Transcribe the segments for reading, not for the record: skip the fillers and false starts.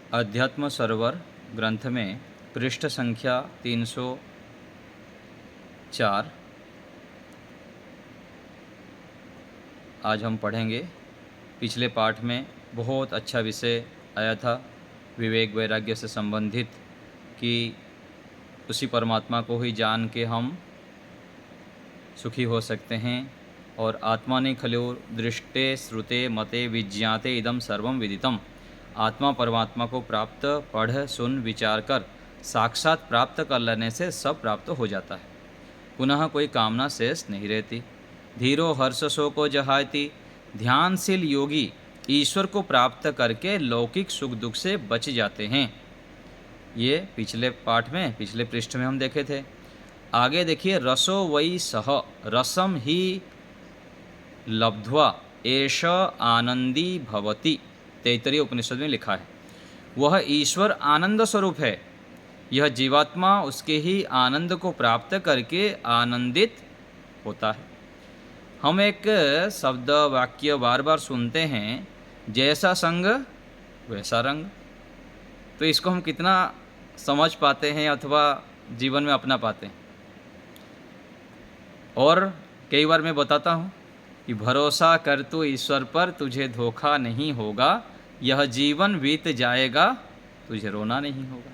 अध्यात्म सरोवर ग्रंथ में पृष्ठ संख्या 304 आज हम पढ़ेंगे। पिछले पाठ में बहुत अच्छा विषय आया था विवेक वैराग्य से संबंधित, कि उसी परमात्मा को ही जान के हम सुखी हो सकते हैं। और आत्मानि खलु दृष्टे श्रुते मते विज्ञाते इदम सर्वम विदितम। आत्मा परमात्मा को प्राप्त पढ़ सुन विचार कर साक्षात प्राप्त कर लेने से सब प्राप्त हो जाता है, पुनः कोई कामना शेष नहीं रहती। धीरो हर्ष शोको जहायति। ध्यानशील योगी ईश्वर को प्राप्त करके लौकिक सुख दुख से बच जाते हैं। ये पिछले पाठ में, पिछले पृष्ठ में हम देखे थे। आगे देखिए, रसो वै सह रसम ही लब्ध्वा एष आनंदी भवति। तैत्तरीय उपनिषद में लिखा है, वह ईश्वर आनंद स्वरूप है। यह जीवात्मा उसके ही आनंद को प्राप्त करके आनंदित होता है। हम एक शब्द वाक्य बार बार सुनते हैं, जैसा संग वैसा रंग। तो इसको हम कितना समझ पाते हैं अथवा जीवन में अपना पाते हैं। और कई बार मैं बताता हूँ कि भरोसा कर तू ईश्वर पर, तुझे धोखा नहीं होगा। यह जीवन बीत जाएगा, तुझे रोना नहीं होगा।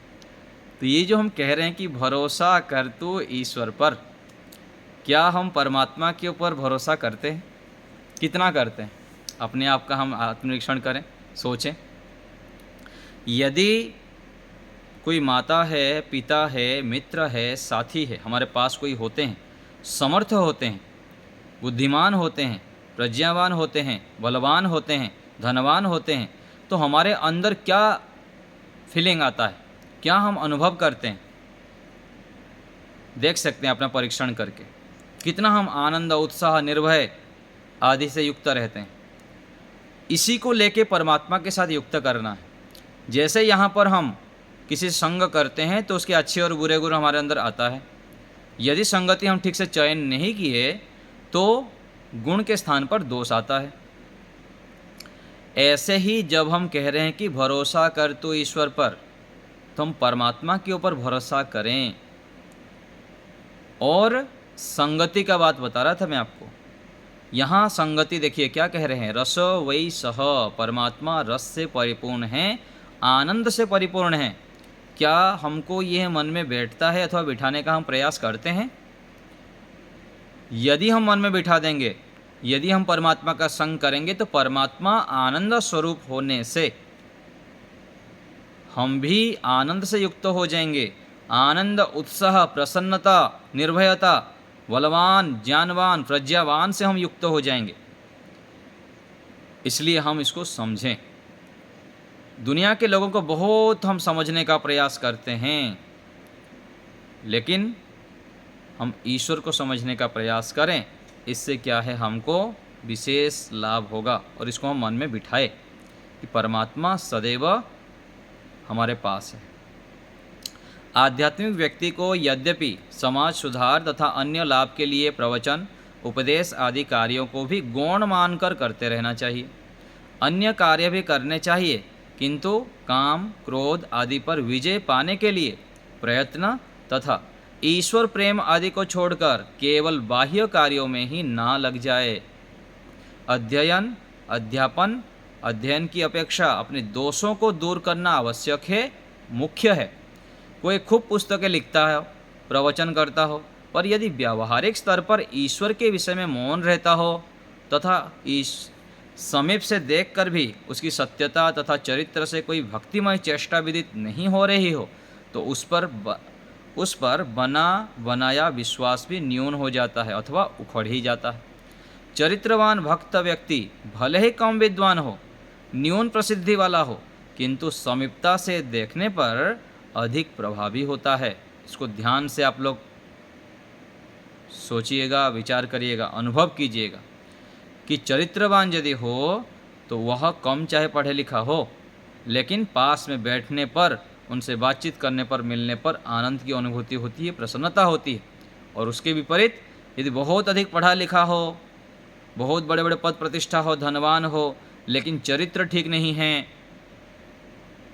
तो ये जो हम कह रहे हैं कि भरोसा कर तू ईश्वर पर, क्या हम परमात्मा के ऊपर भरोसा करते हैं? कितना करते हैं? अपने आप का हम आत्मनिरीक्षण करें, सोचें। यदि कोई माता है, पिता है, मित्र है, साथी है, हमारे पास कोई होते हैं, समर्थ होते हैं, बुद्धिमान होते हैं, प्रज्ञावान होते हैं, बलवान होते हैं, धनवान होते हैं, तो हमारे अंदर क्या फीलिंग आता है, क्या हम अनुभव करते हैं? देख सकते हैं अपना परीक्षण करके, कितना हम आनंद, उत्साह, निर्भय आदि से युक्त रहते हैं। इसी को लेके परमात्मा के साथ युक्त करना है। जैसे यहाँ पर हम किसी संग करते हैं तो उसके अच्छे और बुरे गुण हमारे अंदर आता है। यदि संगति हम ठीक से चयन नहीं किए तो गुण के स्थान पर दोष आता है। ऐसे ही जब हम कह रहे हैं कि भरोसा कर तो ईश्वर पर, तो हम परमात्मा के ऊपर भरोसा करें। और संगति का बात बता रहा था मैं आपको। यहाँ संगति देखिए क्या कह रहे हैं, रस वै सह। परमात्मा रस से परिपूर्ण है, आनंद से परिपूर्ण है। क्या हमको यह मन में बैठता है अथवा बिठाने का हम प्रयास करते हैं? यदि हम मन में बिठा देंगे, यदि हम परमात्मा का संग करेंगे, तो परमात्मा आनंद स्वरूप होने से हम भी आनंद से युक्त हो जाएंगे। आनंद, उत्साह, प्रसन्नता, निर्भयता, बलवान, ज्ञानवान, प्रज्ञावान से हम युक्त हो जाएंगे। इसलिए हम इसको समझें। दुनिया के लोगों को बहुत हम समझने का प्रयास करते हैं, लेकिन हम ईश्वर को समझने का प्रयास करें। इससे क्या है, हमको विशेष लाभ होगा। और इसको हम मन में बिठाए कि परमात्मा सदैव हमारे पास है। आध्यात्मिक व्यक्ति को यद्यपि समाज सुधार तथा अन्य लाभ के लिए प्रवचन, उपदेश आदि कार्यों को भी गौण मानकर करते रहना चाहिए। अन्य कार्य भी करने चाहिए, किंतु काम, क्रोध आदि पर विजय पाने के लिए प्रयत्न तथा ईश्वर प्रेम आदि को छोड़कर केवल बाह्य कार्यों में ही ना लग जाए। अध्ययन, अध्यापन, अध्ययन की अपेक्षा अपने दोषों को दूर करना आवश्यक है, मुख्य है। कोई खूब पुस्तकें लिखता है, प्रवचन करता हो, पर यदि व्यावहारिक स्तर पर ईश्वर के विषय में मौन रहता हो तथा इस समीप से देखकर भी उसकी सत्यता तथा चरित्र से कोई भक्तिमय चेष्टा विदित नहीं हो रही हो, तो उस पर बना बनाया विश्वास भी न्यून हो जाता है अथवा उखड़ ही जाता है। चरित्रवान भक्त व्यक्ति भले ही कम विद्वान हो, न्यून प्रसिद्धि वाला हो, किंतु समीपता से देखने पर अधिक प्रभावी होता है। इसको ध्यान से आप लोग सोचिएगा, विचार करिएगा, अनुभव कीजिएगा कि चरित्रवान यदि हो तो वह कम चाहे पढ़े लिखा हो, लेकिन पास में बैठने पर, उनसे बातचीत करने पर, मिलने पर आनंद की अनुभूति होती है, प्रसन्नता होती है। और उसके विपरीत यदि बहुत अधिक पढ़ा लिखा हो, बहुत बड़े बड़े पद प्रतिष्ठा हो, धनवान हो, लेकिन चरित्र ठीक नहीं है,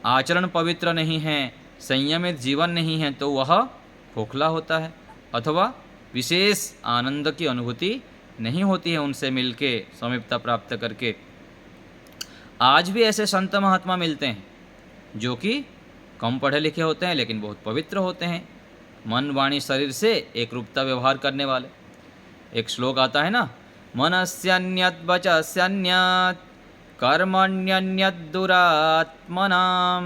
आचरण पवित्र नहीं है, संयमित जीवन नहीं है, तो वह खोखला होता है अथवा विशेष आनंद की अनुभूति नहीं होती है उनसे मिलके समीपता प्राप्त करके। आज भी ऐसे संत महात्मा मिलते हैं जो कि कम पढ़े लिखे होते हैं लेकिन बहुत पवित्र होते हैं, मन वाणी शरीर से एक रूपता व्यवहार करने वाले। एक श्लोक आता है ना, मनस्यन्यत् वचस्यन्यत् कर्मण्यन्यत् दुरात्मनां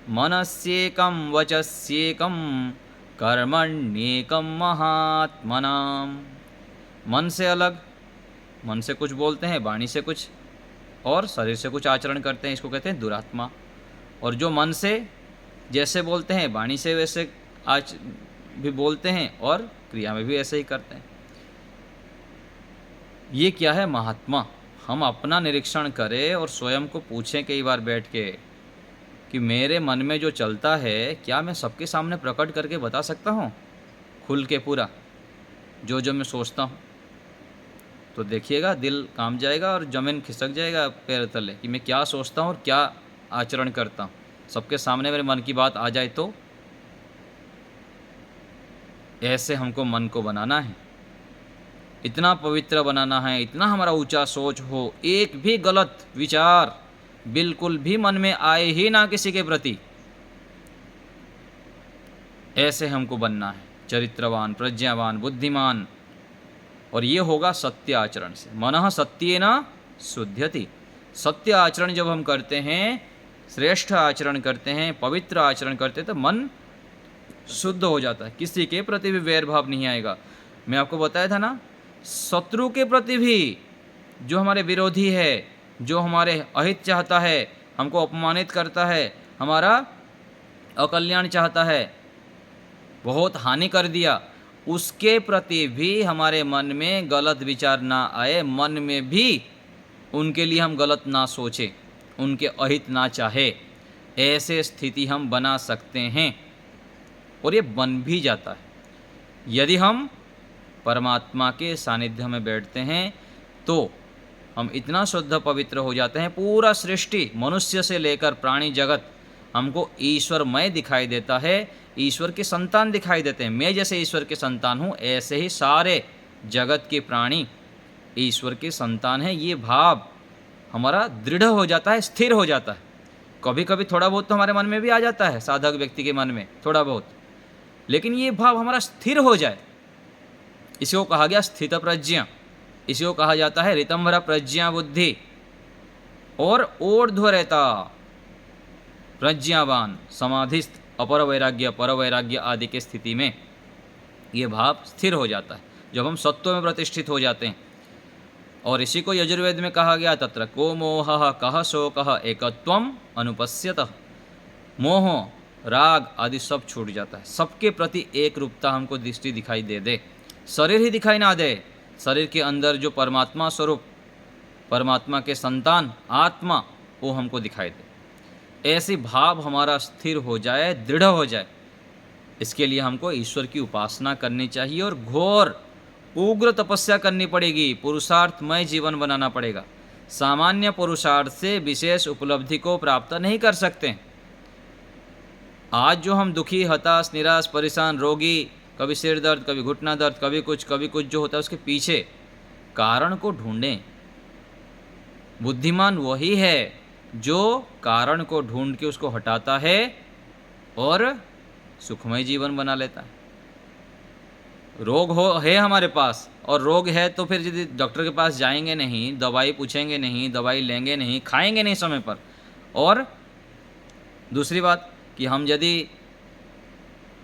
मनस्येकं वचस्येकं कर्मण्येकं महात्मनां। मन से अलग, मन से कुछ बोलते हैं, वाणी से कुछ और शरीर से कुछ आचरण करते हैं, इसको कहते हैं दुरात्मा। और जो मन से जैसे बोलते हैं, वाणी से वैसे आज भी बोलते हैं और क्रिया में भी ऐसे ही करते हैं, ये क्या है महात्मा। हम अपना निरीक्षण करें और स्वयं को पूछें कई बार बैठ के कि मेरे मन में जो चलता है क्या मैं सबके सामने प्रकट करके बता सकता हूँ खुल के पूरा जो जो मैं सोचता हूँ। तो देखिएगा दिल काम जाएगा और ज़मीन खिसक जाएगा पैर तले कि मैं क्या सोचता हूँ और क्या आचरण करता हूँ। सबके सामने मेरे मन की बात आ जाए तो ऐसे हमको मन को बनाना है, इतना पवित्र बनाना है, इतना हमारा ऊंचा सोच हो, एक भी गलत विचार बिल्कुल भी मन में आए ही ना किसी के प्रति। ऐसे हमको बनना है, चरित्रवान, प्रज्ञावान, बुद्धिमान। और ये होगा सत्य आचरण से। मनः सत्येन शुध्यति। सत्य आचरण जब हम करते हैं, श्रेष्ठ आचरण करते हैं, पवित्र आचरण करते हैं, तो मन शुद्ध हो जाता है, किसी के प्रति भी वैर भाव नहीं आएगा। मैं आपको बताया था ना, शत्रु के प्रति भी, जो हमारे विरोधी है, जो हमारे अहित चाहता है, हमको अपमानित करता है, हमारा अकल्याण चाहता है, बहुत हानि कर दिया, उसके प्रति भी हमारे मन में गलत विचार ना आए, मन में भी उनके लिए हम गलत ना सोचें, उनके अहित ना चाहे, ऐसे स्थिति हम बना सकते हैं। और ये बन भी जाता है यदि हम परमात्मा के सानिध्य में बैठते हैं, तो हम इतना शुद्ध पवित्र हो जाते हैं, पूरा सृष्टि मनुष्य से लेकर प्राणी जगत हमको ईश्वरमय दिखाई देता है, ईश्वर के संतान दिखाई देते हैं। मैं जैसे ईश्वर के संतान हूँ, ऐसे ही सारे जगत के प्राणी ईश्वर के संतान हैं। ये भाव हमारा दृढ़ हो जाता है, स्थिर हो जाता है। कभी कभी थोड़ा बहुत तो हमारे मन में भी आ जाता है, साधक व्यक्ति के मन में थोड़ा बहुत, लेकिन ये भाव हमारा स्थिर हो जाए, इसी को कहा गया स्थित प्रज्ञा, इसी को कहा जाता है ऋतंभरा प्रज्ञा बुद्धि। और ऊर्ध्व रहता प्रज्ञावान, समाधिस्थ, अपर वैराग्य, पर वैराग्य आदि के स्थिति में ये भाव स्थिर हो जाता है, जब हम सत्व में प्रतिष्ठित हो जाते हैं। और इसी को यजुर्वेद में कहा गया, तत्र को मोहः कः शोकः एकत्वम अनुपश्यतः। मोह, राग आदि सब छूट जाता है, सबके प्रति एक रूपता हमको दृष्टि दिखाई दे। शरीर ही दिखाई ना दे, शरीर के अंदर जो परमात्मा स्वरूप, परमात्मा के संतान आत्मा, वो हमको दिखाई दे। ऐसी भाव हमारा स्थिर हो जाए, दृढ़ हो जाए, इसके लिए हमको ईश्वर की उपासना करनी चाहिए और घोर उग्र तपस्या करनी पड़ेगी, पुरुषार्थमय जीवन बनाना पड़ेगा। सामान्य पुरुषार्थ से विशेष उपलब्धि को प्राप्त नहीं कर सकते। आज जो हम दुखी, हताश, निराश, परेशान, रोगी, कभी सिर दर्द, कभी घुटना दर्द, कभी कुछ जो होता है, उसके पीछे कारण को ढूंढें। बुद्धिमान वही है जो कारण को ढूंढ के उसको हटाता है और सुखमय जीवन बना लेता है। रोग है हमारे पास, और रोग है तो फिर यदि डॉक्टर के पास जाएंगे नहीं, दवाई पूछेंगे नहीं, दवाई लेंगे नहीं, खाएंगे नहीं समय पर। और दूसरी बात कि हम यदि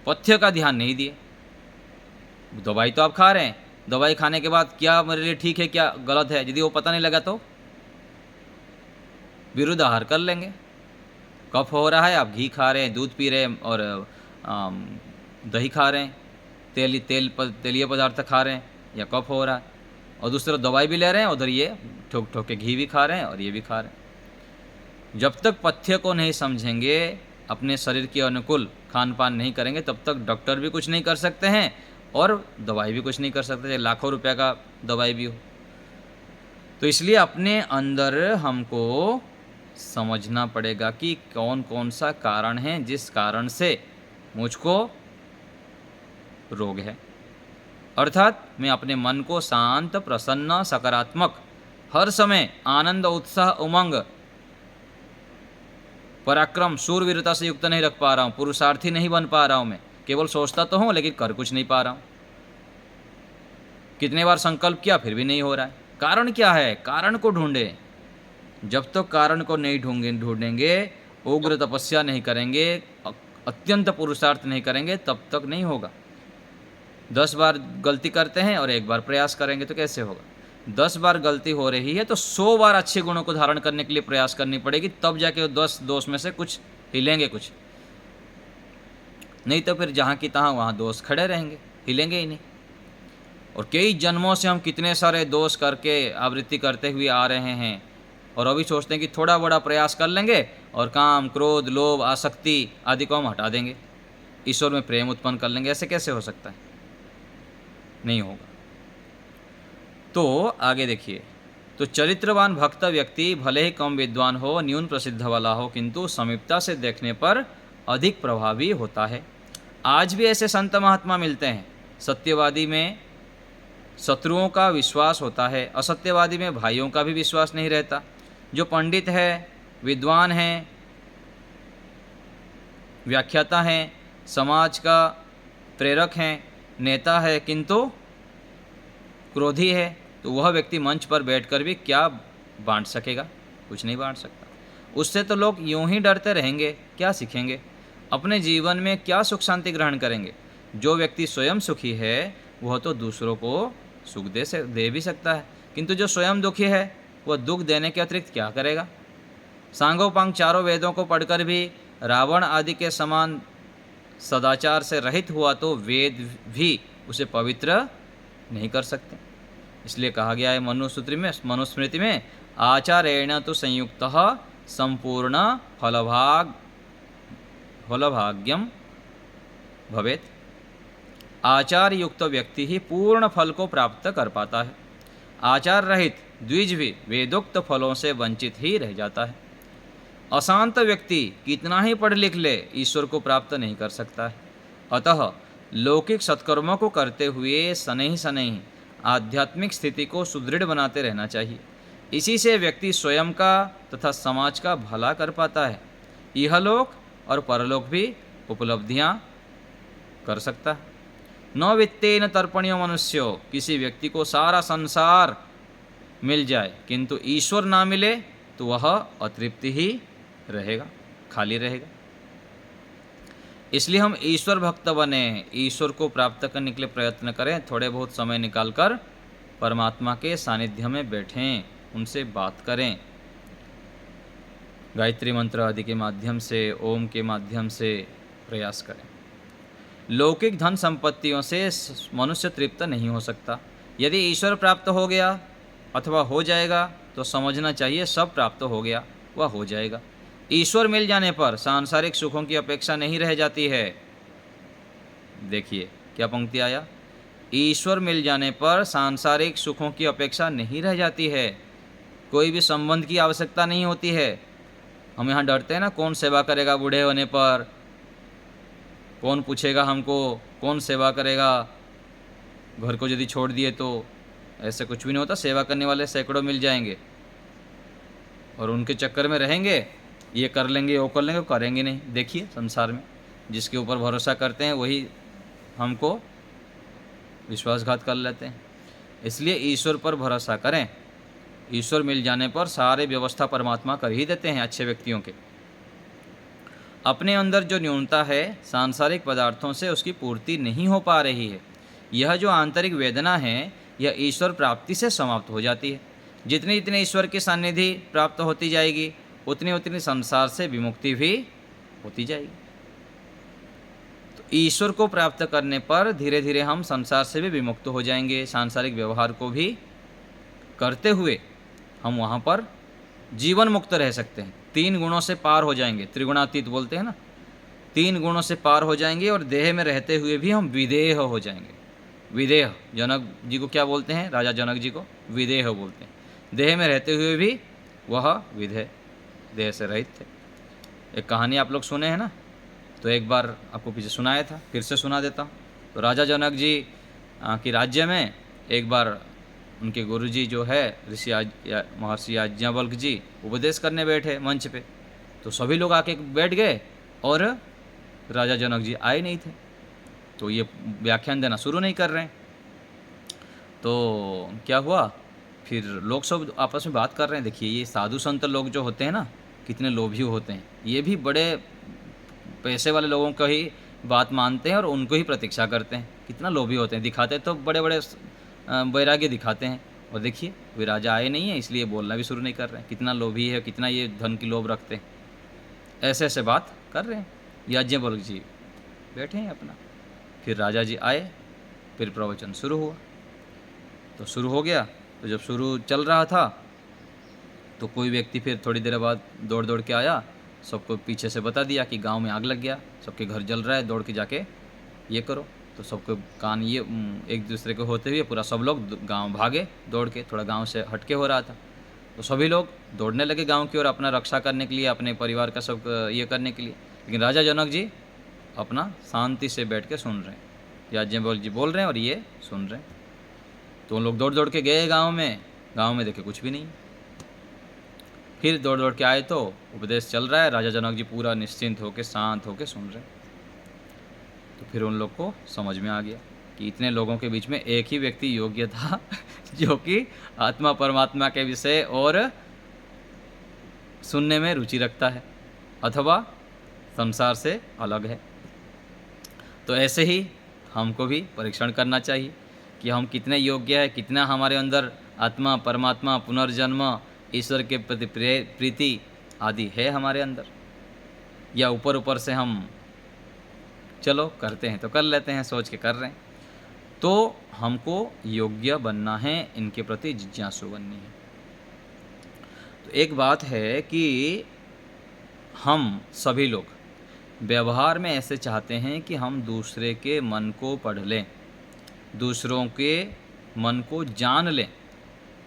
पथ्य का ध्यान नहीं दिए, दवाई तो आप खा रहे हैं, दवाई खाने के बाद क्या मेरे लिए ठीक है क्या गलत है, यदि वो पता नहीं लगा तो विरुद्ध आहार कर लेंगे। कफ हो रहा है, आप घी खा रहे हैं, दूध पी रहे हैं और दही खा रहे हैं, तेलीय पदार्थ खा रहे हैं, या कफ हो रहा है, और दूसरा दवाई भी ले रहे हैं, उधर ये ठोक ठोक के घी भी खा रहे हैं और ये भी खा रहे हैं। जब तक पथ्य को नहीं समझेंगे, अपने शरीर के अनुकूल खान पान नहीं करेंगे, तब तक डॉक्टर भी कुछ नहीं कर सकते हैं और दवाई भी कुछ नहीं कर सकते, चाहे लाखों रुपए का दवाई भी हो। तो इसलिए अपने अंदर हमको समझना पड़ेगा कि कौन कौन सा कारण है जिस कारण से मुझको रोग है। अर्थात मैं अपने मन को शांत, प्रसन्न, सकारात्मक, हर समय आनंद, उत्साह, उमंग, पराक्रम, शूरवीरता से युक्त नहीं रख पा रहा हूँ, पुरुषार्थी नहीं बन पा रहा हूँ। मैं केवल सोचता तो हूँ लेकिन कर कुछ नहीं पा रहा हूँ। कितने बार संकल्प किया फिर भी नहीं हो रहा है। कारण क्या है? कारण को ढूंढे। जब तक तो कारण को नहीं ढूंढेंगे, उग्र तपस्या नहीं करेंगे, अत्यंत पुरुषार्थ नहीं करेंगे, तब तक नहीं होगा। 10 बार गलती करते हैं और 1 बार प्रयास करेंगे तो कैसे होगा? 10 बार गलती हो रही है तो 100 बार अच्छे गुणों को धारण करने के लिए प्रयास करनी पड़ेगी, तब जाके 10 दोष में से कुछ हिलेंगे कुछ। नहीं तो फिर जहाँ की तहाँ वहाँ दोष खड़े रहेंगे, हिलेंगे ही नहीं। और कई जन्मों से हम कितने सारे दोष करके आवृत्ति करते हुए आ रहे हैं, और अभी सोचते हैं कि थोड़ा बड़ा प्रयास कर लेंगे और काम, क्रोध, लोभ, आसक्ति आदि को हम हटा देंगे, ईश्वर में प्रेम उत्पन्न कर लेंगे। ऐसे कैसे हो सकता है? नहीं होगा। तो आगे देखिए, तो चरित्रवान भक्त व्यक्ति भले ही कम विद्वान हो, न्यून प्रसिद्ध वाला हो, किंतु समीपता से देखने पर अधिक प्रभावी होता है। आज भी ऐसे संत महात्मा मिलते हैं। सत्यवादी में शत्रुओं का विश्वास होता है, असत्यवादी में भाइयों का भी विश्वास नहीं रहता। जो पंडित है, विद्वान है, व्याख्याता हैं, समाज का प्रेरक हैं, नेता है, किंतु क्रोधी है, तो वह व्यक्ति मंच पर बैठकर भी क्या बांट सकेगा? कुछ नहीं बांट सकता। उससे तो लोग यूं ही डरते रहेंगे, क्या सीखेंगे? अपने जीवन में क्या सुख शांति ग्रहण करेंगे? जो व्यक्ति स्वयं सुखी है वह तो दूसरों को सुख दे भी सकता है, किंतु जो स्वयं दुखी है वह दुख देने के अतिरिक्त क्या करेगा? सांगोपांग चारों वेदों को पढ़कर भी रावण आदि के समान सदाचार से रहित हुआ तो वेद भी उसे पवित्र नहीं कर सकते। इसलिए कहा गया है मनुस्मृति में, आचारेण तो संयुक्तः संपूर्ण फलभाग्यम भवेत। आचार युक्त व्यक्ति ही पूर्ण फल को प्राप्त कर पाता है। आचार रहित द्विज भी वेदोक्त फलों से वंचित ही रह जाता है। अशांत व्यक्ति कितना ही पढ़ लिख ले, ईश्वर को प्राप्त नहीं कर सकता है। अतः लौकिक सत्कर्मों को करते हुए शनैः शनैः आध्यात्मिक स्थिति को सुदृढ़ बनाते रहना चाहिए। इसी से व्यक्ति स्वयं का तथा समाज का भला कर पाता है, इहलोक और परलोक भी उपलब्धियां कर सकता है। न वित्तेन तर्पणीयो मनुष्यो, किसी व्यक्ति को सारा संसार मिल जाए किंतु ईश्वर ना मिले तो वह अतृप्ति ही रहेगा, खाली रहेगा। इसलिए हम ईश्वर भक्त बने, ईश्वर को प्राप्त करने के लिए प्रयत्न करें। थोड़े बहुत समय निकालकर परमात्मा के सानिध्य में बैठें, उनसे बात करें, गायत्री मंत्र आदि के माध्यम से, ओम के माध्यम से प्रयास करें। लौकिक धन संपत्तियों से मनुष्य तृप्त नहीं हो सकता। यदि ईश्वर प्राप्त हो गया अथवा हो जाएगा तो समझना चाहिए सब प्राप्त हो गया, वह हो जाएगा। ईश्वर मिल जाने पर सांसारिक सुखों की अपेक्षा नहीं रह जाती है। देखिए क्या पंक्ति आया, ईश्वर मिल जाने पर सांसारिक सुखों की अपेक्षा नहीं रह जाती है। कोई भी संबंध की आवश्यकता नहीं होती है। हम यहाँ डरते हैं ना, कौन सेवा करेगा बूढ़े होने पर, कौन पूछेगा हमको, कौन सेवा करेगा, घर को यदि छोड़ दिए तो। ऐसे कुछ भी नहीं होता। सेवा करने वाले सैकड़ों मिल जाएंगे और उनके चक्कर में रहेंगे, ये कर लेंगे, वो कर लेंगे, वो करेंगे नहीं। देखिए संसार में जिसके ऊपर भरोसा करते हैं वही हमको विश्वासघात कर लेते हैं। इसलिए ईश्वर पर भरोसा करें। ईश्वर मिल जाने पर सारे व्यवस्था परमात्मा कर ही देते हैं अच्छे व्यक्तियों के। अपने अंदर जो न्यूनता है सांसारिक पदार्थों से उसकी पूर्ति नहीं हो पा रही है, यह जो आंतरिक वेदना है यह ईश्वर प्राप्ति से समाप्त हो जाती है। जितनी जितनी ईश्वर की सानिधि प्राप्त होती जाएगी उतनी उतनी संसार से विमुक्ति भी होती जाएगी। तो ईश्वर को प्राप्त करने पर धीरे धीरे हम संसार से भी विमुक्त हो जाएंगे। सांसारिक व्यवहार को भी करते हुए हम वहाँ पर जीवन मुक्त रह सकते हैं। 3 गुणों से पार हो जाएंगे, त्रिगुणातीत बोलते हैं ना, 3 गुणों से पार हो जाएंगे और देह में रहते हुए भी हम विदेह हो जाएंगे। विदेह, जनक जी को क्या बोलते हैं? राजा जनक जी को विदेह बोलते हैं। देह में रहते हुए भी वह विधेय देह से रहित थे। एक कहानी आप लोग सुने हैं ना, तो एक बार आपको पीछे सुनाया था, फिर से सुना देता हूँ। तो राजा जनक जी की राज्य में एक बार उनके गुरुजी जो है महर्षि याज्ञवल्क जी उपदेश करने बैठे मंच पे। तो सभी लोग आके बैठ गए और राजा जनक जी आए नहीं थे, तो ये व्याख्यान देना शुरू नहीं कर रहे हैं। तो क्या हुआ, फिर लोग सब आपस में बात कर रहे हैं। देखिए ये साधु संत लोग जो होते हैं ना, कितने लोभी होते हैं। ये भी बड़े पैसे वाले लोगों को ही बात मानते हैं और उनको ही प्रतीक्षा करते हैं। कितना लोभी होते हैं, दिखाते तो बड़े बड़े वैराग्य दिखाते हैं, और देखिए वे राजा आए नहीं हैं इसलिए बोलना भी शुरू नहीं कर रहे हैं। कितना लोभी है, कितना ये धन की लोभ रखते हैं। ऐसे ऐसे बात कर रहे हैं। याज्ञवल्क्य जी बैठे हैं अपना। फिर राजा जी आए, फिर प्रवचन शुरू हुआ। तो शुरू हो गया, तो जब शुरू चल रहा था तो कोई व्यक्ति फिर थोड़ी देर बाद दौड़ दौड़ के आया, सबको पीछे से बता दिया कि गांव में आग लग गया, सबके घर जल रहा है, दौड़ के जाके ये करो। तो सबके कान ये एक दूसरे के होते हुए पूरा सब लोग गांव भागे दौड़ के, थोड़ा गांव से हटके हो रहा था। तो सभी लोग दौड़ने लगे गांव की ओर, अपना रक्षा करने के लिए, अपने परिवार का सब ये करने के लिए। लेकिन राजा जनक जी अपना शांति से बैठ के सुन रहे हैं। याज्ञवल्क्य जी बोल रहे हैं और ये सुन रहे हैं। तो उन लोग दौड़ दौड़ के गए गाँव में देखे कुछ भी नहीं। फिर दौड़ दौड़ के आए तो उपदेश चल रहा है, राजा जनक जी पूरा निश्चिंत होकर शांत होकर सुन रहे हैं। तो फिर उन लोग को समझ में आ गया कि इतने लोगों के बीच में एक ही व्यक्ति योग्य था जो कि आत्मा परमात्मा के विषय और सुनने में रुचि रखता है अथवा संसार से अलग है। तो ऐसे ही हमको भी परीक्षण करना चाहिए कि हम कितने योग्य है, कितना हमारे अंदर आत्मा परमात्मा पुनर्जन्म ईश्वर के प्रति प्रीति आदि है हमारे अंदर, या ऊपर ऊपर से हम चलो करते हैं तो कर लेते हैं, सोच के कर रहे हैं। तो हमको योग्य बनना है, इनके प्रति जिज्ञासु बननी है। तो एक बात है कि हम सभी लोग व्यवहार में ऐसे चाहते हैं कि हम दूसरे के मन को पढ़ लें, दूसरों के मन को जान लें,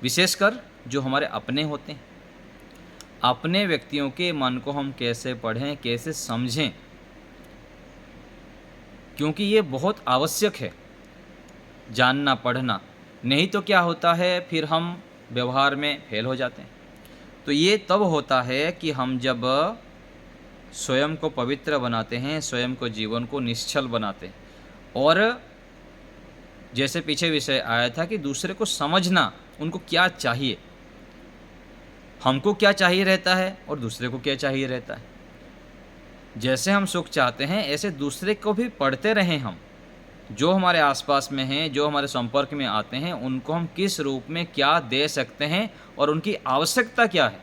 विशेषकर जो हमारे अपने होते हैं। अपने व्यक्तियों के मन को हम कैसे पढ़ें, कैसे समझें, क्योंकि ये बहुत आवश्यक है जानना पढ़ना। नहीं तो क्या होता है, फिर हम व्यवहार में फेल हो जाते हैं। तो ये तब होता है कि हम जब स्वयं को पवित्र बनाते हैं, स्वयं को जीवन को निश्चल बनाते हैं। और जैसे पीछे विषय आया था कि दूसरे को समझना, उनको क्या चाहिए, हमको क्या चाहिए रहता है और दूसरे को क्या चाहिए रहता है। जैसे हम सुख चाहते हैं ऐसे दूसरे को भी पढ़ते रहें। हम जो हमारे आसपास में हैं, जो हमारे संपर्क में आते हैं, उनको हम किस रूप में क्या दे सकते हैं और उनकी आवश्यकता क्या है,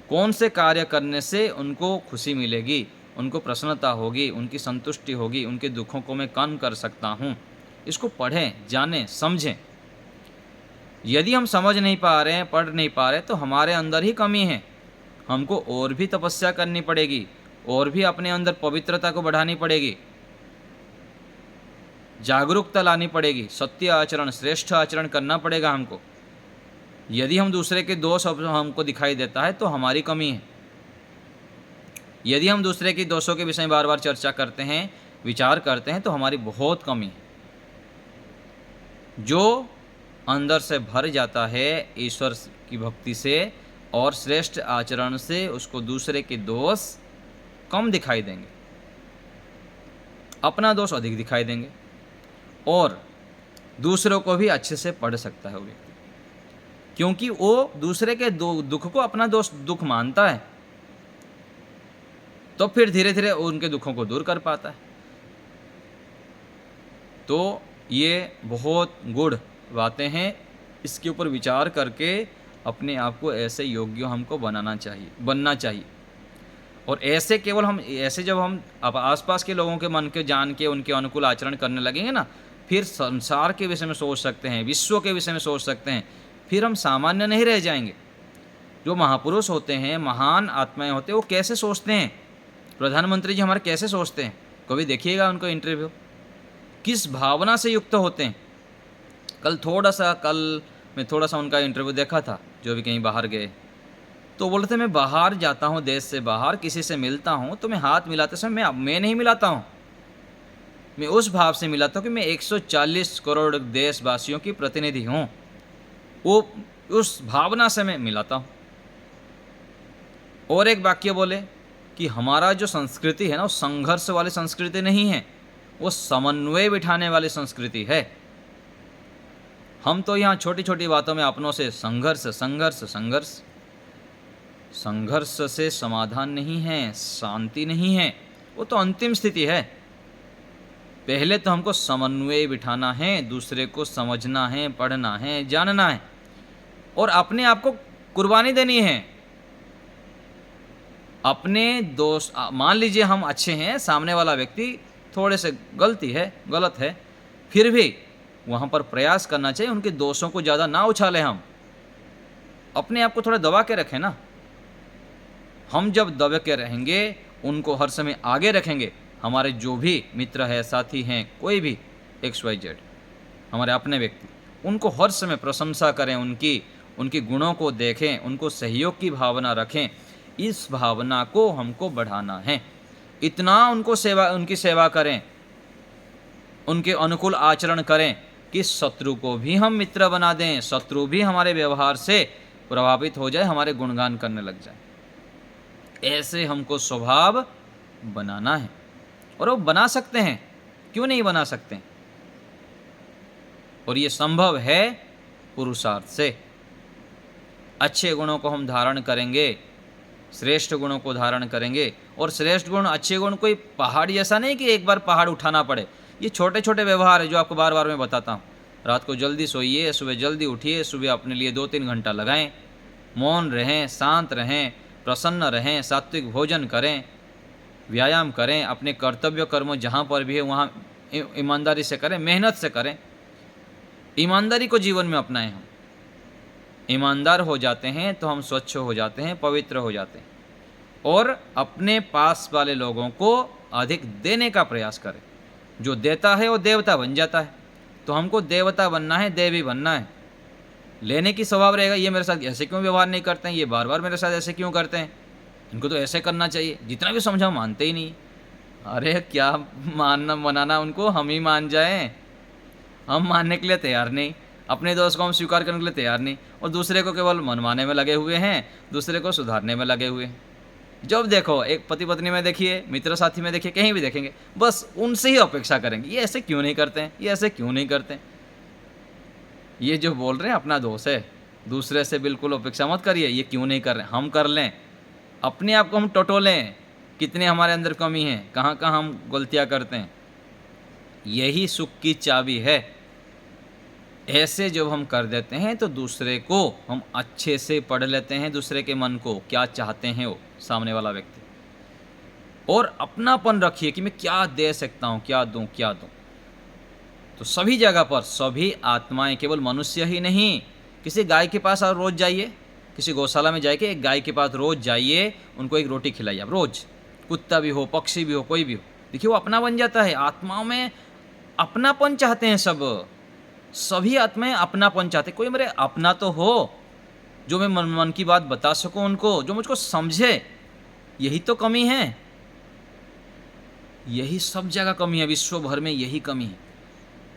कौन से कार्य करने से उनको खुशी मिलेगी, उनको प्रसन्नता होगी, उनकी संतुष्टि होगी, उनके दुखों को मैं कम कर सकता हूँ। इसको पढ़ें, जानें, समझें। यदि हम समझ नहीं पा रहे हैं, पढ़ नहीं पा रहे, तो हमारे अंदर ही कमी है। हमको और भी तपस्या करनी पड़ेगी, और भी अपने अंदर पवित्रता को बढ़ानी पड़ेगी, जागरूकता लानी पड़ेगी, सत्य आचरण, श्रेष्ठ आचरण करना पड़ेगा हमको। यदि हम दूसरे के दोष हमको दिखाई देता है तो हमारी कमी है। यदि हम दूसरे के दोषों के विषय में बार बार चर्चा करते हैं, विचार करते हैं, तो हमारी बहुत कमी है। जो अंदर से भर जाता है ईश्वर की भक्ति से और श्रेष्ठ आचरण से, उसको दूसरे के दोष कम दिखाई देंगे, अपना दोष अधिक दिखाई देंगे, और दूसरों को भी अच्छे से पढ़ सकता है वो व्यक्ति, क्योंकि वो दूसरे के दुख को अपना दुख मानता है। तो फिर धीरे धीरे उनके दुखों को दूर कर पाता है। तो ये बहुत गुड़ बातें हैं, इसके ऊपर विचार करके अपने आप को ऐसे योग्य हमको बनना चाहिए। और ऐसे केवल हम ऐसे जब हम अब आसपास के लोगों के मन के जान के उनके अनुकूल आचरण करने लगेंगे ना, फिर संसार के विषय में सोच सकते हैं, विश्व के विषय में सोच सकते हैं। फिर हम सामान्य नहीं रह जाएंगे। जो महापुरुष होते हैं, महान आत्माएं होते हैं, वो कैसे सोचते हैं, प्रधानमंत्री जी हमारे कैसे सोचते हैं, कभी देखिएगा उनको इंटरव्यू, किस भावना से युक्त होते हैं। कल मैं थोड़ा सा उनका इंटरव्यू देखा था, जो भी कहीं बाहर गए, तो बोलते थे मैं बाहर जाता हूँ, देश से बाहर किसी से मिलता हूँ तो मैं हाथ मिलाते समय मैं नहीं मिलाता हूँ, मैं उस भाव से मिलाता हूँ कि मैं 140 करोड़ देशवासियों की प्रतिनिधि हूँ, वो उस भावना से मैं मिलाता हूँ। और एक वाक्य बोले कि हमारा जो संस्कृति है ना, वो संघर्ष वाली संस्कृति नहीं है, वो समन्वय बिठाने वाली संस्कृति है। हम तो यहाँ छोटी छोटी बातों में अपनों से संघर्ष संघर्ष संघर्ष, संघर्ष से समाधान नहीं है, शांति नहीं है, वो तो अंतिम स्थिति है। पहले तो हमको समन्वय बिठाना है, दूसरे को समझना है, पढ़ना है, जानना है और अपने आप को कुर्बानी देनी है। अपने दोस्त, मान लीजिए हम अच्छे हैं, सामने वाला व्यक्ति थोड़े से गलत है, फिर भी वहाँ पर प्रयास करना चाहिए उनके दोषों को ज़्यादा ना उछालें, हम अपने आप को थोड़ा दबा के रखें ना। हम जब दबे के रहेंगे, उनको हर समय आगे रखेंगे, हमारे जो भी मित्र है, साथी हैं, कोई भी XYZ हमारे अपने व्यक्ति, उनको हर समय प्रशंसा करें, उनकी गुणों को देखें, उनको सहयोग की भावना रखें। इस भावना को हमको बढ़ाना है। इतना उनकी सेवा करें, उनके अनुकूल आचरण करें कि शत्रु को भी हम मित्र बना दें, शत्रु भी हमारे व्यवहार से प्रभावित हो जाए, हमारे गुणगान करने लग जाए। ऐसे हमको स्वभाव बनाना है और वो बना सकते हैं, क्यों नहीं बना सकते? और ये संभव है पुरुषार्थ से। अच्छे गुणों को हम धारण करेंगे, श्रेष्ठ गुणों को धारण करेंगे। और श्रेष्ठ गुण, अच्छे गुण कोई पहाड़ जैसा नहीं कि एक बार पहाड़ उठाना पड़े। ये छोटे छोटे व्यवहार है जो आपको बार बार मैं बताता हूँ। रात को जल्दी सोइए, सुबह जल्दी उठिए, सुबह अपने लिए 2-3 घंटा लगाएं, मौन रहें, शांत रहें, प्रसन्न रहें, सात्विक भोजन करें, व्यायाम करें, अपने कर्तव्य कर्म जहाँ पर भी है वहाँ ईमानदारी से करें, मेहनत से करें। ईमानदारी को जीवन में अपनाएं। हम ईमानदार हो जाते हैं तो हम स्वच्छ हो जाते हैं, पवित्र हो जाते हैं और अपने पास वाले लोगों को अधिक देने का प्रयास करें। जो देता है वो देवता बन जाता है। तो हमको देवता बनना है, देवी बनना है। लेने की स्वभाव रहेगा, ये मेरे साथ ऐसे क्यों व्यवहार नहीं करते हैं, ये बार बार मेरे साथ ऐसे क्यों करते हैं, इनको तो ऐसे करना चाहिए। जितना भी समझाओ मानते ही नहीं। अरे क्या मानना मनाना उनको, हम ही मान जाएं। हम मानने के लिए तैयार नहीं, अपने दोस्त को हम स्वीकार करने के लिए तैयार नहीं और दूसरे को केवल मनवाने में लगे हुए हैं, दूसरे को सुधारने में लगे हुए हैं। जब देखो, एक पति पत्नी में देखिए, मित्र साथी में देखिए, कहीं भी देखेंगे, बस उनसे ही अपेक्षा करेंगे। ये ऐसे क्यों नहीं करते हैं, ये ऐसे क्यों नहीं करते हैं। ये जो बोल रहे हैं अपना दोष है, दूसरे से बिल्कुल अपेक्षा मत करिए। ये क्यों नहीं कर रहे, हम कर लें। अपने आप को हम टटोलें, कितने हमारे अंदर कमी है, कहाँ कहाँ हम गलतियाँ करते हैं। यही सुख की चाबी है। ऐसे जब हम कर देते हैं तो दूसरे को हम अच्छे से पढ़ लेते हैं, दूसरे के मन को क्या चाहते हैं वो सामने वाला व्यक्ति। और अपनापन रखिए कि मैं क्या दे सकता हूँ, क्या दूँ क्या दूँ। तो सभी जगह पर सभी आत्माएं, केवल मनुष्य ही नहीं, किसी गाय के पास आप रोज़ जाइए, किसी गौशाला में जाके एक गाय के पास रोज़ जाइए, उनको एक रोटी खिलाइए आप रोज़। कुत्ता भी हो, पक्षी भी हो, कोई भी हो, देखिए वो अपना बन जाता है। आत्माओं में अपनापन चाहते हैं सभी आत्माएं अपनापन चाहते। कोई मेरे अपना तो हो, जो मैं मन की बात बता सकूं उनको, जो मुझको समझे। यही तो कमी है, यही सब जगह कमी है, विश्व भर में यही कमी है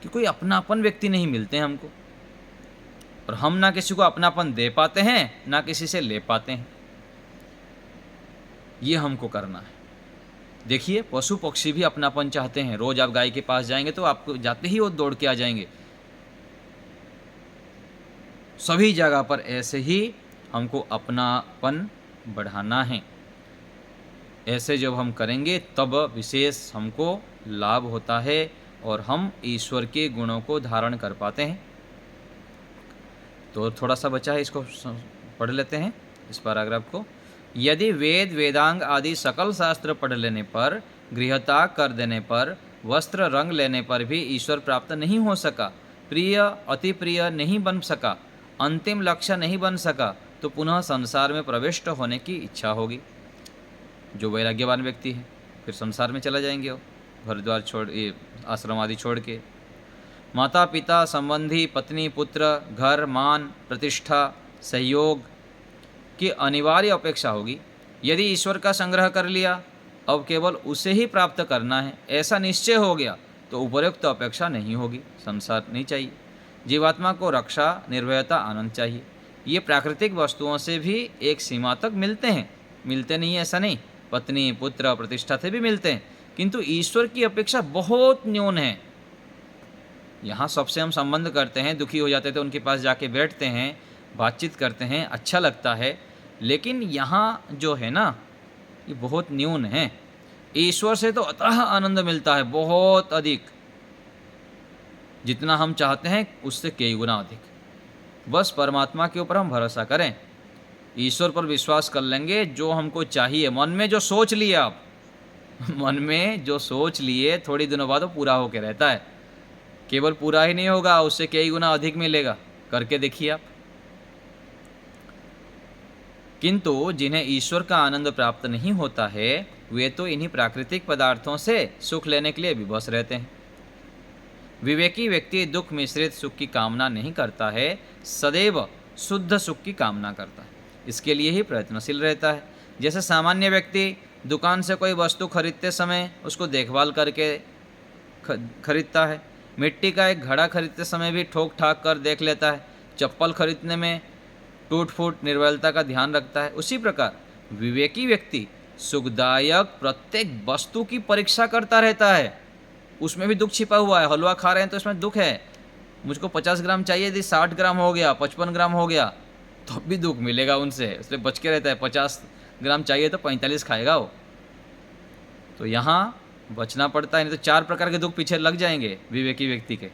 कि कोई अपनापन व्यक्ति नहीं मिलते हैं हमको। और हम ना किसी को अपनापन दे पाते हैं, ना किसी से ले पाते हैं। ये हमको करना है। देखिए, पशु पक्षी भी अपनापन चाहते हैं। रोज आप गाय के पास जाएंगे तो आपको जाते ही वो दौड़ के आ जाएंगे। सभी जगह पर ऐसे ही हमको अपनापन बढ़ाना है। ऐसे जब हम करेंगे तब विशेष हमको लाभ होता है और हम ईश्वर के गुणों को धारण कर पाते हैं। तो थोड़ा सा बचा है, इसको पढ़ लेते हैं इस पैराग्राफ को। यदि वेद वेदांग आदि सकल शास्त्र पढ़ लेने पर, गृहता कर देने पर, वस्त्र रंग लेने पर भी ईश्वर प्राप्त नहीं हो सका, प्रिय अति प्रिय नहीं बन सका, अंतिम लक्ष्य नहीं बन सका, तो पुनः संसार में प्रविष्ट होने की इच्छा होगी। जो वैराग्यवान व्यक्ति है फिर संसार में चला जाएंगे, वो घर द्वार छोड़, ये आश्रम आदि छोड़ के। माता पिता संबंधी, पत्नी पुत्र, घर मान प्रतिष्ठा सहयोग की अनिवार्य अपेक्षा होगी। यदि ईश्वर का संग्रह कर लिया, अब केवल उसे ही प्राप्त करना है, ऐसा निश्चय हो गया, तो उपयुक्त अपेक्षा नहीं होगी, संसार नहीं चाहिए। जीवात्मा को रक्षा, निर्भयता, आनंद चाहिए। ये प्राकृतिक वस्तुओं से भी एक सीमा तक मिलते हैं, मिलते नहीं है ऐसा नहीं, पत्नी, पुत्र, प्रतिष्ठा से भी मिलते हैं, किंतु ईश्वर की अपेक्षा बहुत न्यून है। यहाँ सबसे हम संबंध करते हैं, दुखी हो जाते तो उनके पास जाके बैठते हैं, बातचीत करते हैं, अच्छा लगता है, लेकिन यहाँ जो है ना, ये बहुत न्यून है। ईश्वर से तो अतः आनंद मिलता है, बहुत अधिक, जितना हम चाहते हैं उससे कई गुना अधिक। बस परमात्मा के ऊपर हम भरोसा करें, ईश्वर पर विश्वास कर लेंगे, जो हमको चाहिए, मन में जो सोच लिए आप, मन में जो सोच लिए, थोड़ी दिनों बाद वो पूरा होके रहता है। केवल पूरा ही नहीं होगा, उससे कई गुना अधिक मिलेगा, करके देखिए आप। किंतु जिन्हें ईश्वर का आनंद प्राप्त नहीं होता है, वे तो इन्हीं प्राकृतिक पदार्थों से सुख लेने के लिए विवश रहते हैं। विवेकी व्यक्ति दुख मिश्रित सुख की कामना नहीं करता है, सदैव शुद्ध सुख की कामना करता है, इसके लिए ही प्रयत्नशील रहता है। जैसे सामान्य व्यक्ति दुकान से कोई वस्तु खरीदते समय उसको देखभाल करके खरीदता है, मिट्टी का एक घड़ा खरीदते समय भी ठोक ठाक कर देख लेता है, चप्पल खरीदने में टूट फूट निर्बलता का ध्यान रखता है, उसी प्रकार विवेकी व्यक्ति सुखदायक प्रत्येक वस्तु की परीक्षा करता रहता है। उसमें भी दुख छिपा हुआ है, हलवा खा रहे हैं तो इसमें दुख है, मुझको 50 ग्राम चाहिए, यदि 60 ग्राम हो गया, 55 ग्राम हो गया, तो भी दुख मिलेगा उनसे, इसलिए बच के रहता है। 50 ग्राम चाहिए तो 45 खाएगा वो, तो यहाँ बचना पड़ता है, नहीं तो 4 प्रकार के दुख पीछे लग जाएंगे विवेकी व्यक्ति के।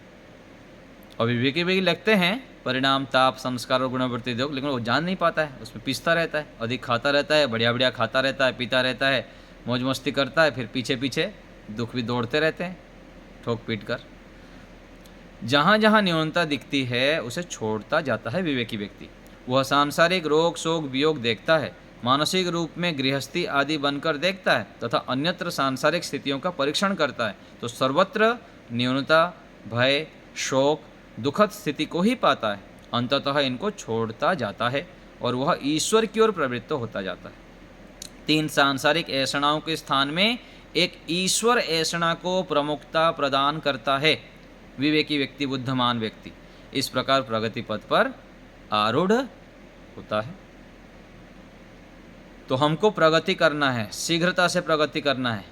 और विवेकी व्यक्ति लगते हैं परिणाम, ताप, संस्कार और गुणवृत्ति दुख, लेकिन वो जान नहीं पाता है, उसमें पिसता रहता है, अधिक खाता रहता है, बढ़िया बढ़िया खाता रहता है, पीता रहता है, मौज मस्ती करता है, फिर पीछे पीछे दुख भी दौड़ते रहते हैं ठोक पीट कर। जहाँ जहाँ न्यूनता दिखती है उसे छोड़ता जाता है विवेकी व्यक्ति। वह सांसारिक रोग शोक वियोग देखता है, मानसिक रूप में गृहस्थी आदि बनकर देखता है तथा अन्यत्र सांसारिक स्थितियों का परीक्षण करता है, तो सर्वत्र न्यूनता, भय, शोक, दुखद स्थिति को ही पाता है। अंततः इनको छोड़ता जाता है और वह ईश्वर की ओर प्रवृत्त होता जाता है। 3 सांसारिक ऐषणाओं के स्थान में एक ईश्वर ऐषणा को प्रमुखता प्रदान करता है विवेकी व्यक्ति, बुद्धिमान व्यक्ति। इस प्रकार प्रगति पथ पर आरूढ़ होता है। तो हमको प्रगति करना है, शीघ्रता से प्रगति करना है,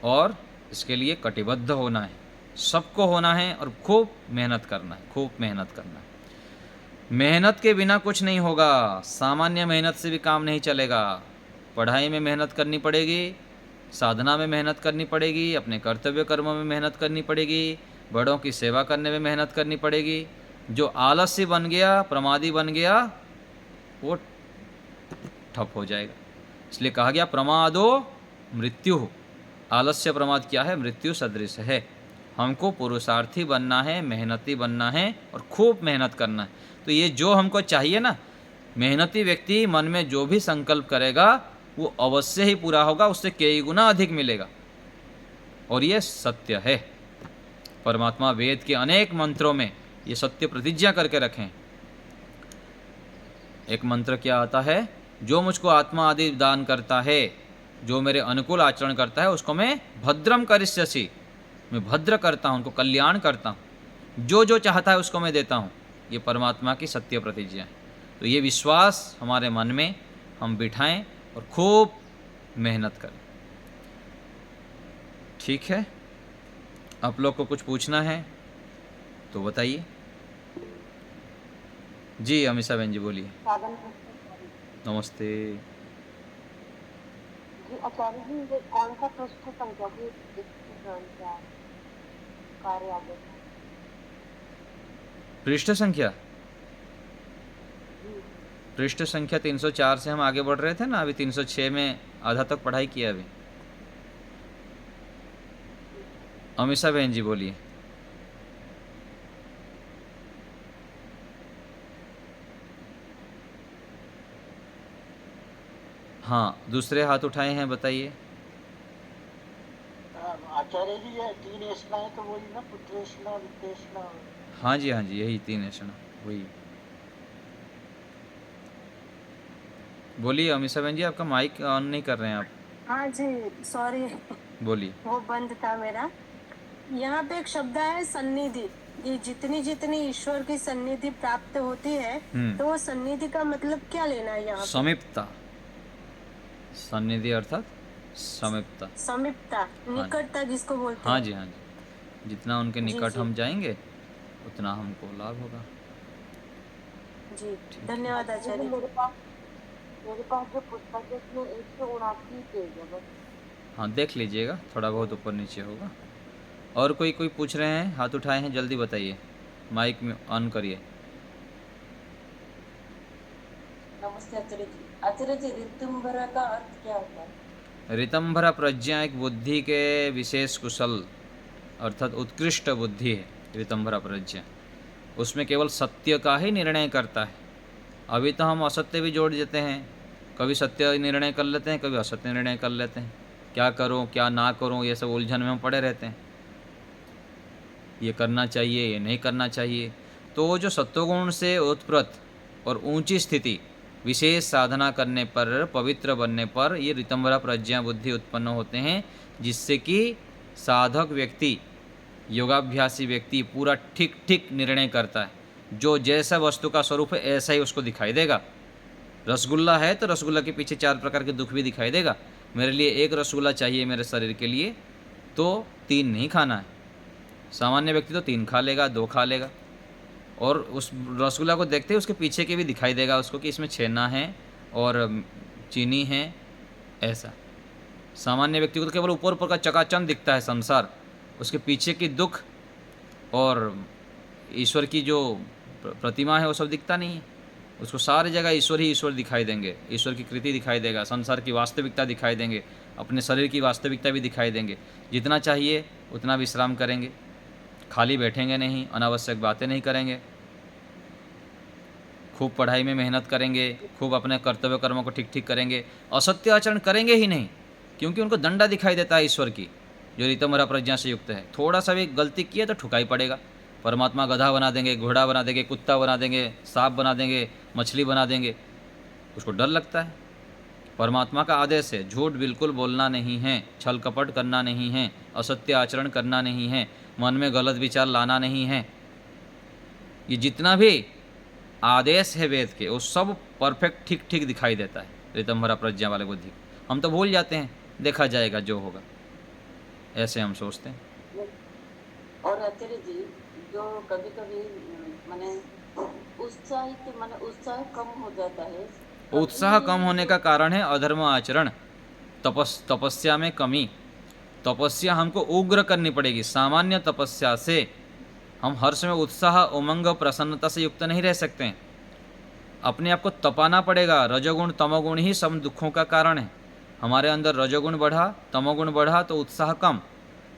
और इसके लिए कटिबद्ध होना है, सबको होना है, और खूब मेहनत करना है, खूब मेहनत करना है। मेहनत के बिना कुछ नहीं होगा, सामान्य मेहनत से भी काम नहीं चलेगा। पढ़ाई में मेहनत करनी पड़ेगी, साधना में मेहनत करनी पड़ेगी, अपने कर्तव्य कर्मों में मेहनत करनी पड़ेगी, बड़ों की सेवा करने में मेहनत करनी पड़ेगी। जो आलस्य बन गया, प्रमादी बन गया, वो ठप हो जाएगा। इसलिए कहा गया प्रमादो मृत्यु। आलस्य प्रमाद क्या है? मृत्यु सदृश है। हमको पुरुषार्थी बनना है, मेहनती बनना है, और खूब मेहनत करना है। तो ये जो हमको चाहिए ना, मेहनती व्यक्ति मन में जो भी संकल्प करेगा वो अवश्य ही पूरा होगा, उससे कई गुना अधिक मिलेगा, और ये सत्य है। परमात्मा वेद के अनेक मंत्रों में ये सत्य प्रतिज्ञा करके रखें। एक मंत्र क्या आता है? जो मुझको आत्मा आदि दान करता है, जो मेरे अनुकूल आचरण करता है, उसको मैं भद्रम करिष्यसि, मैं भद्र करता हूँ, उनको कल्याण करता हूँ, जो जो चाहता है उसको मैं देता हूँ। ये परमात्मा की सत्य प्रतिज्ञा है। तो ये विश्वास हमारे मन में हम बिठाएं और खूब मेहनत करें। ठीक है, आप लोग को कुछ पूछना है तो बताइए। जी अमीषा बहन जी बोलिए। नमस्ते जी आचार्य जी, ये कौन सा पृष्ठ संख्या की कार्य आगे? पृष्ठ संख्या, पृष्ठ संख्या 304 से हम आगे बढ़ रहे थे ना, अभी 306 में आधा तक पढ़ाई किया। अभी अमीषा बहन जी बोलिए। हाँ, दूसरे हाथ उठाए हैं, बताइए। आचार्य जी, ये 3 ऐषणाएं तो वही ना, पुत्रेषणा, वित्तेषणा। हाँ जी, हाँ जी, यही 3 ऐषणा वही। बोलिए अमीषा बहन जी, आपका माइक ऑन नहीं कर रहे हैं आप, हाँ जी, सॉरी, बोलिए। वो बंद था मेरा। यहाँ पे एक शब्द है सन्निधि। ये जितनी जितनी ईश्वर की सन्निधि प्राप्त होती है, तो वो सन्निधि का मतलब क्या लेना है यहाँ पे? समीपता, सन्निधि अर्थात समीपता। समीपता, निकटता जिसको बोलते हाँ हैं। जी, हाँ जी, जितना उनके जी निकट जी हम जाएंगे उतना हमको लाभ होगा। जी, ठीक है। धन्यवाद दीदी आचार्य। मेरे पास जो पुस्तक है उसमें 179 पेज है बस। हाँ देख लीजिएगा, थोड़ा बहुत ऊपर नीचे होगा। और कोई पूछ रहे हैं, हाथ उठाए हैं, जल्दी बताइए, माइक में ऑन करिए। नमस्ते आचार्य जी। आचार्य जी, ऋतुंभरा का अर्थ क्या होता है? ऋतंभरा प्रज्ञा एक बुद्धि के विशेष कुशल अर्थात उत्कृष्ट बुद्धि है ऋतंभरा प्रज्ञा। उसमें केवल सत्य का ही निर्णय करता है। अभी तो हम असत्य भी जोड़ देते हैं, कभी सत्य निर्णय कर लेते हैं, कभी असत्य निर्णय कर लेते हैं। क्या करूं क्या ना करूं, ये सब उलझन में हम पड़े रहते हैं। ये करना चाहिए, ये नहीं करना चाहिए। तो वो जो सत्वगुण से उत्प्रत और ऊंची स्थिति विशेष साधना करने पर, पवित्र बनने पर ये ऋतंभरा प्रज्ञा बुद्धि उत्पन्न होते हैं, जिससे कि साधक व्यक्ति, योगाभ्यासी व्यक्ति पूरा ठीक ठीक निर्णय करता है। जो जैसा वस्तु का स्वरूप है ऐसा ही उसको दिखाई देगा। रसगुल्ला है तो रसगुल्ला के पीछे 4 प्रकार के दुख भी दिखाई देगा। मेरे लिए 1 रसगुल्ला चाहिए मेरे शरीर के लिए, तो 3 नहीं खाना है। सामान्य व्यक्ति तो 3 खा लेगा, 2 खा लेगा, और उस रसगुल्ला को देखते ही उसके पीछे के भी दिखाई देगा उसको कि इसमें छेना है और चीनी है, ऐसा। सामान्य व्यक्ति को तो केवल ऊपर ऊपर का चकाचौंध दिखता है संसार, उसके पीछे की दुख और ईश्वर की जो प्रतिमा है वो सब दिखता नहीं है। उसको सारी जगह ईश्वर ही ईश्वर दिखाई देंगे, ईश्वर की कृति दिखाई देगा, संसार की वास्तविकता दिखाई देंगे, अपने शरीर की वास्तविकता भी दिखाई देंगे। जितना चाहिए उतना विश्राम करेंगे, खाली बैठेंगे नहीं, अनावश्यक बातें नहीं करेंगे, खूब पढ़ाई में मेहनत करेंगे, खूब अपने कर्तव्य कर्मों को ठीक ठीक करेंगे, असत्य आचरण करेंगे ही नहीं, क्योंकि उनको दंडा दिखाई देता है ईश्वर की, जो ऋतंभरा प्रज्ञा से युक्त है। थोड़ा सा भी गलती किए तो ठुकाई पड़ेगा। परमात्मा गधा बना देंगे, घोड़ा बना देंगे, कुत्ता बना देंगे, सांप बना देंगे, मछली बना देंगे, उसको डर लगता है। परमात्मा का आदेश है, झूठ बिल्कुल बोलना नहीं है, छल कपट करना नहीं है, असत्य आचरण करना नहीं है, मन में गलत विचार लाना नहीं है। ये जितना भी आदेश है वेद के, वो सब परफेक्ट ठीक ठीक दिखाई देता है ऋतंभरा प्रज्ञा वाले बुद्धि को। हम तो भूल जाते हैं, देखा जाएगा जो होगा, ऐसे हम सोचते हैं। और आचार्य जी, जो कभी कभी माने उत्साह कम हो जाता है। उत्साह कम होने का कारण है अधर्म आचरण, तपस्या में कमी। तपस्या हमको उग्र करनी पड़ेगी। सामान्य तपस्या से हम हर समय उत्साह, उमंग, प्रसन्नता से युक्त नहीं रह सकते हैं। अपने आप को तपाना पड़ेगा। रजोगुण तमोगुण ही सब दुखों का कारण है। हमारे अंदर रजोगुण बढ़ा, तमोगुण बढ़ा तो उत्साह कम।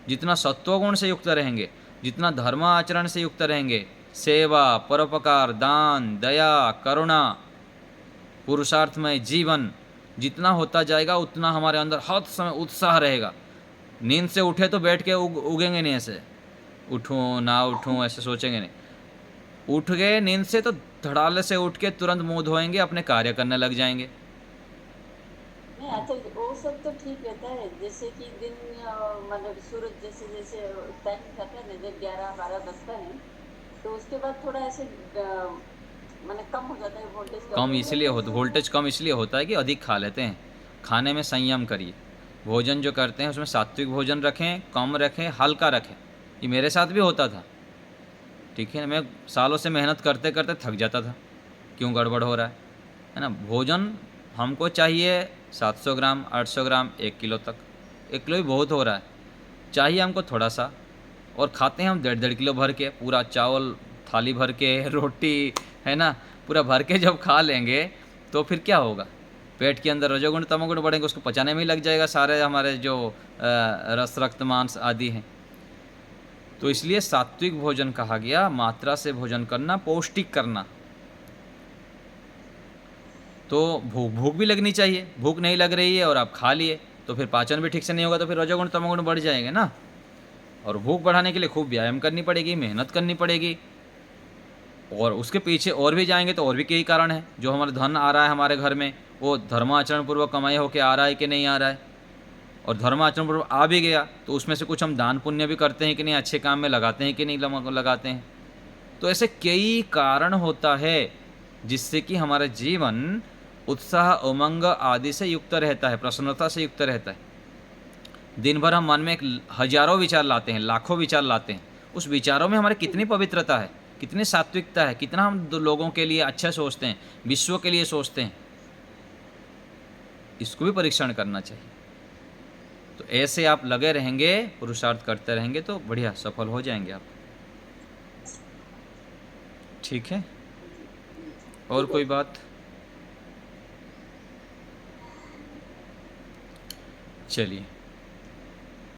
जितना सत्वगुण से युक्त रहेंगे, जितना धर्म आचरण से युक्त रहेंगे, सेवा, परोपकार, दान, दया, करुणा, पुरुषार्थमय जीवन जितना होता जाएगा, उतना हमारे अंदर हर समय उत्साह रहेगा। नींद से उठे तो बैठ के उगेंगे नहीं, ऐसे उठूं ना उठूं ऐसे सोचेंगे नहीं। उठ गए नींद से तो धड़ाले से उठ के तुरंत मुंह धोएंगे, अपने कार्य करने लग जाएंगे। नहीं आचार्य जी, वो सब तो ठीक रहता है। जैसे कि दिन मतलब सूरज जैसे जैसे टाइम जाता है ना, जब 11-12 बजता है, तो उसके बाद थोड़ा ऐसे माने कम हो जाता है वोल्टेज कम इसलिए होता, वोल्टेज कम इसलिए होता है कि अधिक खा लेते हैं। खाने में संयम करिए। भोजन जो करते हैं उसमें सात्विक भोजन रखें, कम रखें, हल्का रखें। ये मेरे साथ भी होता था, ठीक है ना। मैं सालों से मेहनत करते करते थक जाता था, क्यों गड़बड़ हो रहा है ना। भोजन हमको चाहिए 700 ग्राम, 800 ग्राम, 1 किलो तक। 1 किलो भी बहुत हो रहा है, चाहिए हमको थोड़ा सा। और खाते हैं हम 1.5 किलो भर के, पूरा चावल थाली भर के, रोटी है ना, पूरा भर के जब खा लेंगे तो फिर क्या होगा, पेट के अंदर रजोगुण तमोगुण बढ़ेंगे, उसको पचाने में ही लग जाएगा सारे हमारे जो रस, रक्त, मांस आदि हैं। तो इसलिए सात्विक भोजन कहा गया, मात्रा से भोजन करना, पौष्टिक करना। तो भूख भी लगनी चाहिए। भूख नहीं लग रही है और आप खा लिए तो फिर पाचन भी ठीक से नहीं होगा, तो फिर रजोगुण तमोगुण बढ़ जाएंगे ना। और भूख बढ़ाने के लिए खूब व्यायाम करनी पड़ेगी, मेहनत करनी पड़ेगी। और उसके पीछे और भी जाएंगे तो और भी कई कारण है। जो हमारा धन आ रहा है हमारे घर में, वो धर्माचरण पूर्वक कमाई होके आ रहा है कि नहीं आ रहा है, और धर्माचरण पूर्वक आ भी गया तो उसमें से कुछ हम दान पुण्य भी करते हैं कि नहीं, अच्छे काम में लगाते हैं कि नहीं लगाते हैं। तो ऐसे कई कारण होता है जिससे कि हमारा जीवन उत्साह, उमंग आदि से युक्त रहता है, प्रसन्नता से युक्त रहता है। दिन भर हम मन में हजारों विचार लाते हैं, लाखों विचार लाते हैं, उस विचारों में हमारे कितनी पवित्रता है, कितनी सात्विकता है, कितना हम लोगों के लिए अच्छा सोचते हैं, विश्व के लिए सोचते हैं, इसको भी परीक्षण करना चाहिए। तो ऐसे आप लगे रहेंगे, पुरुषार्थ करते रहेंगे तो बढ़िया सफल हो जाएंगे आप। ठीक है, और कोई बात? चलिए।